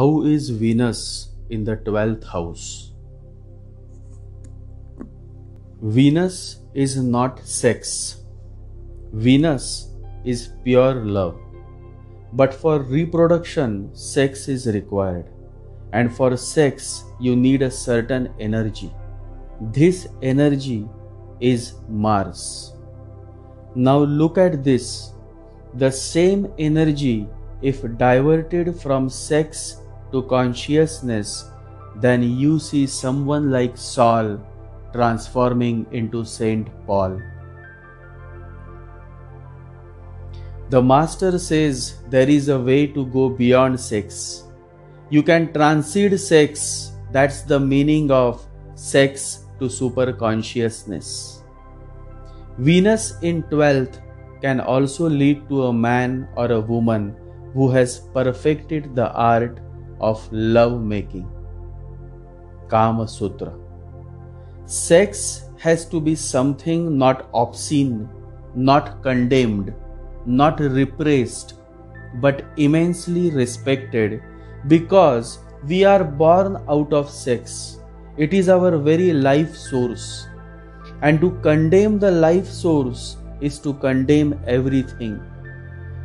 How is Venus in the 12th house? Venus is not sex. Venus is pure love. But for reproduction, sex is required. And for sex, you need a certain energy. This energy is Mars. Now look at this. The same energy, if diverted from sex to consciousness, then you see someone like Saul transforming into Saint Paul. The Master says there is a way to go beyond sex. You can transcend sex. That's the meaning of sex to superconsciousness. Venus in 12th can also lead to a man or a woman who has perfected the art of love making. Kama Sutra. Sex has to be something not obscene, not condemned, not repressed, but immensely respected, because we are born out of sex. It is our very life source. And to condemn the life source is to condemn everything.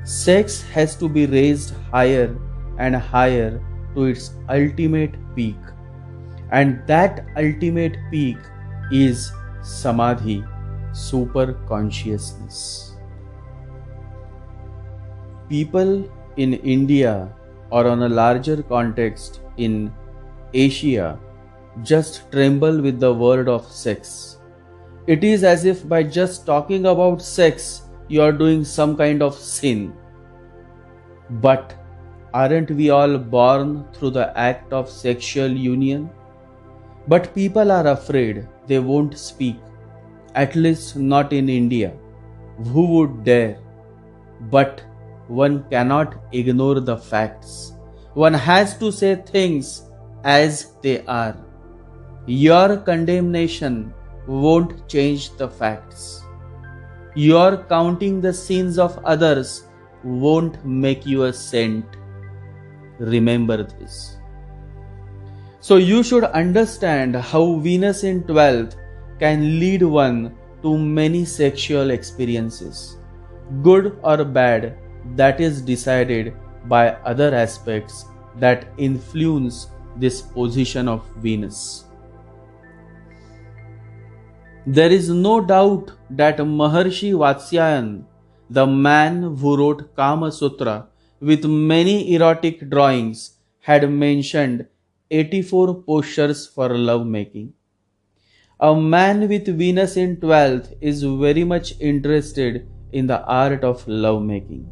Sex has to be raised higher and higher to its ultimate peak. And that ultimate peak is Samadhi, super consciousness. People in India, or on a larger context in Asia, just tremble with the word of sex. It is as if by just talking about sex, you are doing some kind of sin. But aren't we all born through the act of sexual union? But people are afraid they won't speak, at least not in India. Who would dare? But one cannot ignore the facts. One has to say things as they are. Your condemnation won't change the facts. Your counting the sins of others won't make you a saint. Remember this. So you should understand how Venus in 12th can lead one to many sexual experiences. Good or bad, that is decided by other aspects that influence this position of Venus. There is no doubt that Maharshi Vatsyayan, the man who wrote Kama Sutra with many erotic drawings, had mentioned 84 postures for lovemaking. A man with Venus in 12th is very much interested in the art of lovemaking.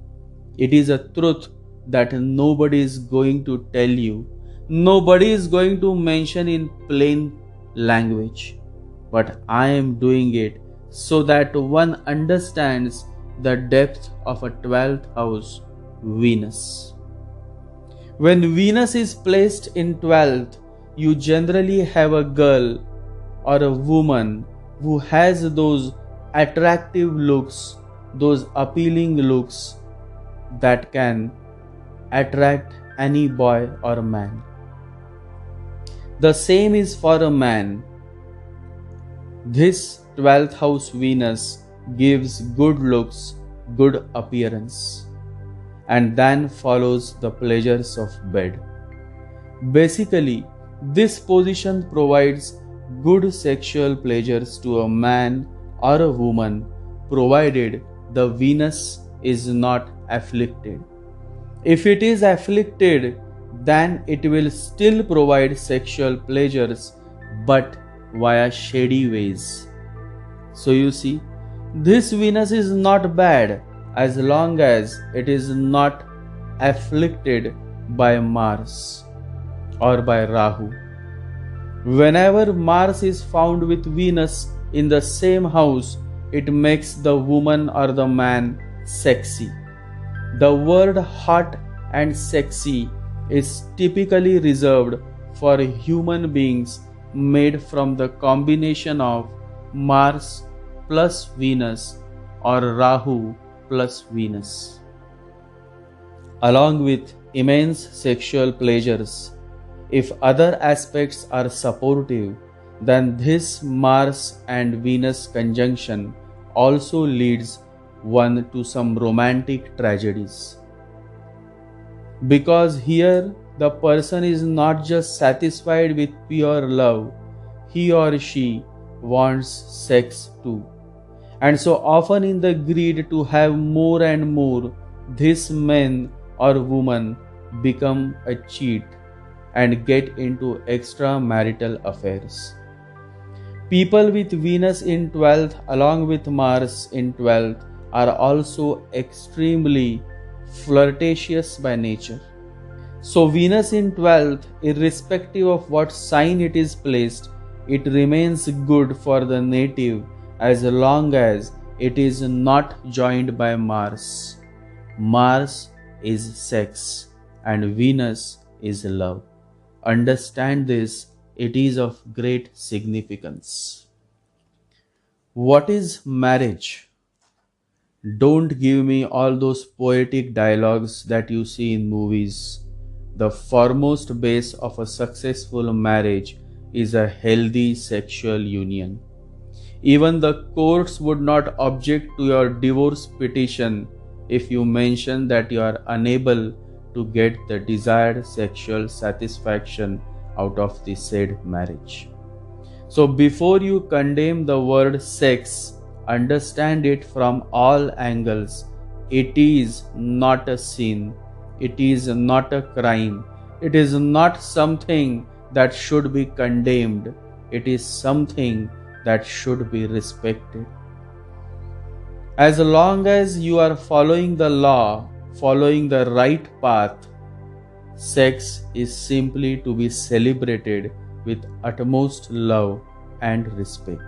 It is a truth that nobody is going to tell you, nobody is going to mention in plain language. But I am doing it so that one understands the depth of a 12th house, Venus. When Venus is placed in 12th, you generally have a girl or a woman who has those attractive looks, those appealing looks that can attract any boy or man. The same is for a man. This 12th house Venus gives good looks, good appearance, and then follows the pleasures of bed. Basically, this position provides good sexual pleasures to a man or a woman, provided the Venus is not afflicted. If it is afflicted, then it will still provide sexual pleasures, but via shady ways. So you see, this Venus is not bad as long as it is not afflicted by Mars or by Rahu. Whenever Mars is found with Venus in the same house, it makes the woman or the man sexy. The word hot and sexy is typically reserved for human beings made from the combination of Mars plus Venus or Rahu plus Venus. Along with immense sexual pleasures. If other aspects are supportive, then this Mars and Venus conjunction also leads one to some romantic tragedies. Because here the person is not just satisfied with pure love, he or she wants sex too. And so often in the greed to have more and more, this man or woman become a cheat and get into extramarital affairs. People with Venus in 12th along with Mars in 12th are also extremely flirtatious by nature. So Venus in 12th, irrespective of what sign it is placed, it remains good for the native as long as it is not joined by Mars. Mars is sex and Venus is love. Understand this, it is of great significance. What is marriage? Don't give me all those poetic dialogues that you see in movies. The foremost base of a successful marriage is a healthy sexual union. Even the courts would not object to your divorce petition if you mention that you are unable to get the desired sexual satisfaction out of the said marriage. So before you condemn the word sex, understand it from all angles. It is not a sin. It is not a crime. It is not something that should be condemned. It is something that should be respected. As long as you are following the law, following the right path, sex is simply to be celebrated with utmost love and respect.